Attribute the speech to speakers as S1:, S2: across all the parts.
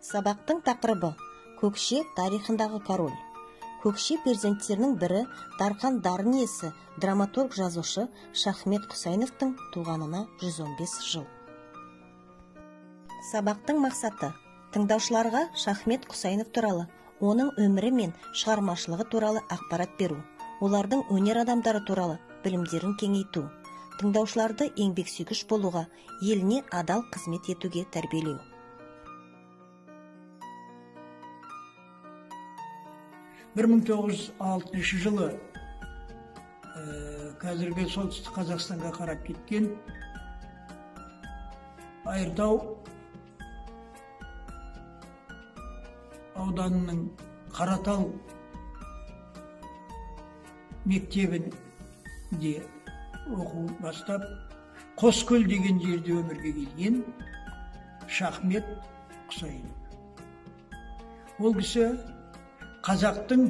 S1: Сабақтың тақырыбы Көкше тарихындағы король. Көкше перзенттерінің бірі Дархан Дарын иесі драматург жазушы Шахмет Құсайыновтың туғанына 115 жыл. Сабақтың мақсаты тыңдаушыларға Шахмет Құсайынов туралы, оның өмірі мен шығармашылығы туралы ақпарат беру, олардың өнер адамдары туралы білімдерін кеңейту, тыңдаушыларды еңбексүйгіш болуға, еліне адал қызмет етуге тәрбиелеу.
S2: 1906 жылы қазіргі солтүстік Қазақстанға қарап кеткен Айыртау ауданының Қаратал мектебінде оқу бастап, Қоскөл деген жерде өмірге келген Шахмет Құсайынов. Ол кісі қазақтың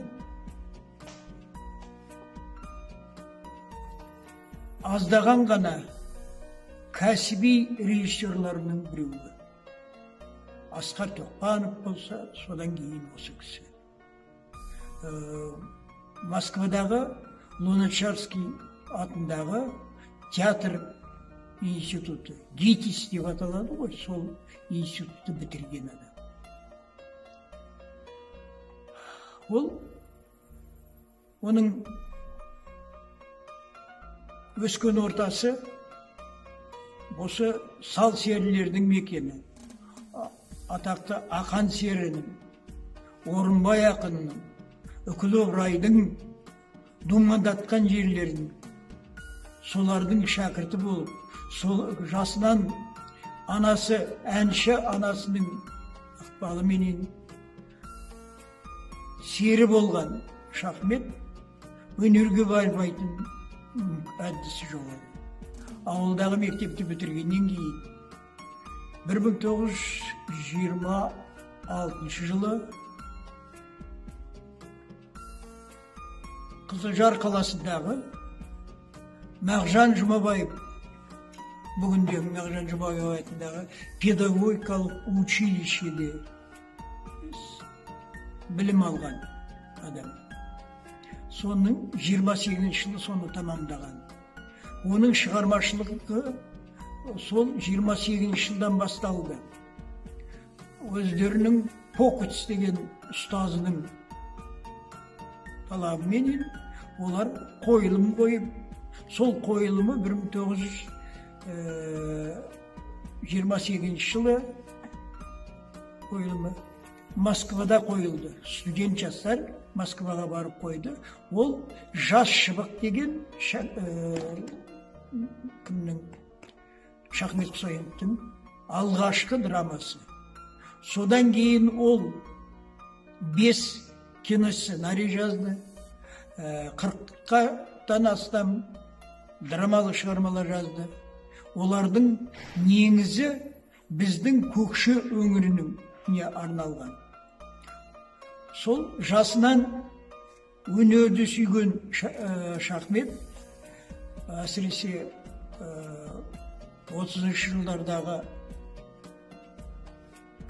S2: аздаған ғана кәсіби режиссерларының біреуі. Асқар Тоқпанов болса, содан кейін осы кісі. Москвадағы Луначарский атындағы театр институты, ГИТИС деп аталады ғой, сол институтты бітірген адам. Оның өскен ортасы осы сал серілердің мекені. Атақты Ақан серінің, Орынбай ақынның, Үкілі Ыбырайдың думандатқан жерлердің, солардың шәкірті болып, сол жасынан анасы, әнші анасының ықпалыменен сері болған Шахмет өнерге бармайтын әдісі жоқ. Ауылдағы мектепті бітіргеннен кейін 1926 жылы Қызылжар қаласындағы Мағжан Жұмабаев, бүгіндегі Мағжан Жұмабаев атындағы педагогикалық училищеде білім алған адам. Соның 28 жылы соны тамамдаған. Оның шығармашылығы сол 28 жылдан басталды. Өздерінің Покуц деген ұстазының талабыменен олар қойылым қойып, сол қойылымы 1928 жылы қойылымы Москвада қойылды. Студент жастар Москваға барып қойды. Ол Жас шыбық деген Шахмет Құсайыновтың алғашқы драмасы. Содан кейін ол 5 киносценарий жазды. 40-тан астам драмалық шығармалар жазды. Олардың негізі біздің Көкше өңірінің арналған. Сол жасынан өнерді сүйген Шахмет, әсіресе 30 жылдардағы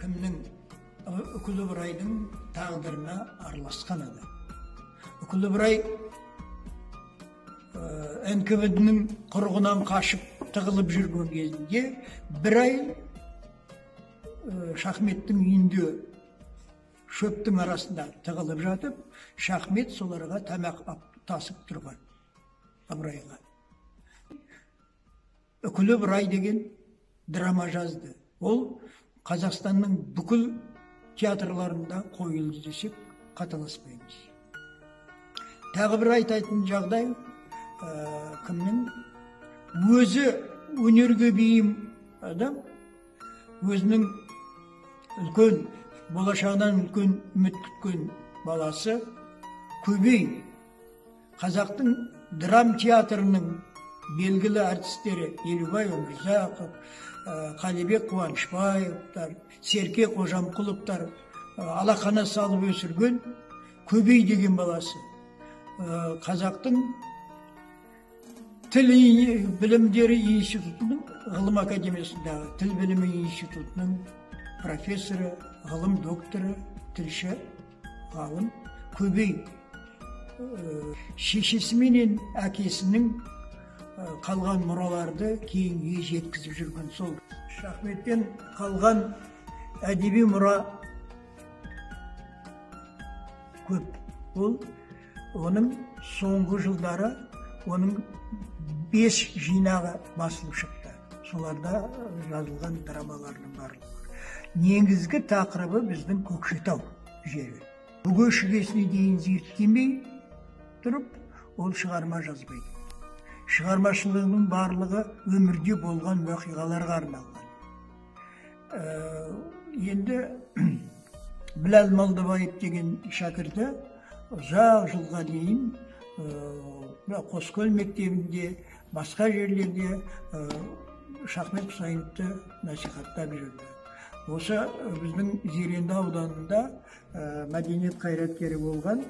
S2: Үкілі Ыбырайдың тағдырына араласқан адам. Үкілі Ыбырай НКВД-нің құрығынан қашып тығылып жүрген кезінде бір ай Шахметтің үйінде шөптің арасында тығылып жатып, Шахмет соларға тамақ тасып тұрған Ыбырайға. Үкілі Ыбырай деген драма жазды. Ол Қазақстанның бүкіл театрларында қойылды десек қаталаспаймыз. Тағы бір айтатын жағдай, өзі өнерге бейім адам, өзінің үлкен, болашағынан үлкен үміт күткен баласы Көбей, қазақтың драм театрының белгілі әртістері Елубай Өмірзақов, Қалибек Қуанышбаевтар, Серке Қожамқұловтар алақана салып өсірген Көбей деген баласы. Қазақтың тіл білімдері институтының, ғылым академиясындағы тіл білімі институтының профессоры, ғылым докторы, тілші, ғалым көбей. Шешесі менен әкесінің қалған мұраларды кейінге жеткізіп жүрген сол. Шахметтен қалған әдеби мұра көп. Ол оның соңғы жылдары оның 5 жинағы басылып шықты. Соларда жазылған драмалардың барлығы. Негізгі тақырыбы біздің Көкшетау жері. Бүге шігесіне дейін зерттемей тұрып, ол шығарма жазбайды. Шығармашылығының барлығы өмірде болған уақиғаларға арналған. Енді Біләл Малдыбаев деген шәкірті ұзақ жылға дейін Қоскөл мектебінде, басқа жерлерде Шахмет Құсайыновты насихаттап жүрді. Осы біздің Зеренді ауданында мәдениет қайраткері болған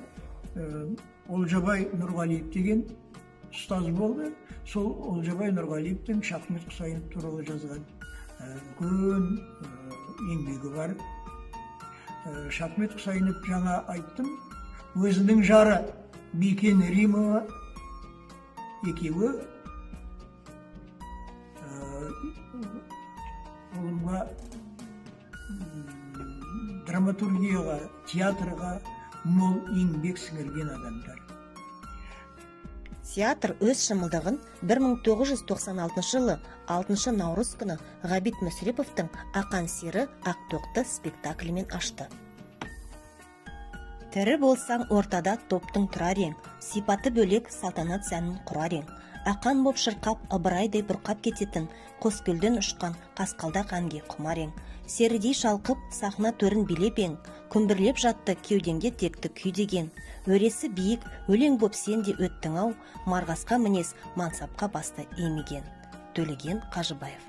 S2: Олжабай Нұрғалиев деген ұстаз болды. Сол Олжабай Нұрғалиевтің Шахмет Құсайынов туралы жазған үлкен еңбегі бар. Шахмет Құсайынов жаңа айттым, өзінің жары Бекен Римова екеуі олымға драматургияға, театрға мол еңбек сіңірген адамдар.
S1: Театр өз шымылдығын 1996 жылы 6 наурыз күні Ғабит Мүсіреповтің Ақан сері Ақтоқты спектаклімен ашты. Тірі болсаң ортада топтың тұрар ең, сипаты бөлек салтанат сәнін құрар ең. Ақан боп шырқап, ыбырайдай бұрқап кететін, Қоскөлден ұшқан қасқалдақ әнге құмар ең. Серідей шалқып, сахна төрін билеп ең, күмбірлеп жатты кеудеңде текті күй деген. Өресі биік, өлең боп сен де өттің ау, марғасқа мінез мансапқа басты емеген. Төлеген Қажыбаев.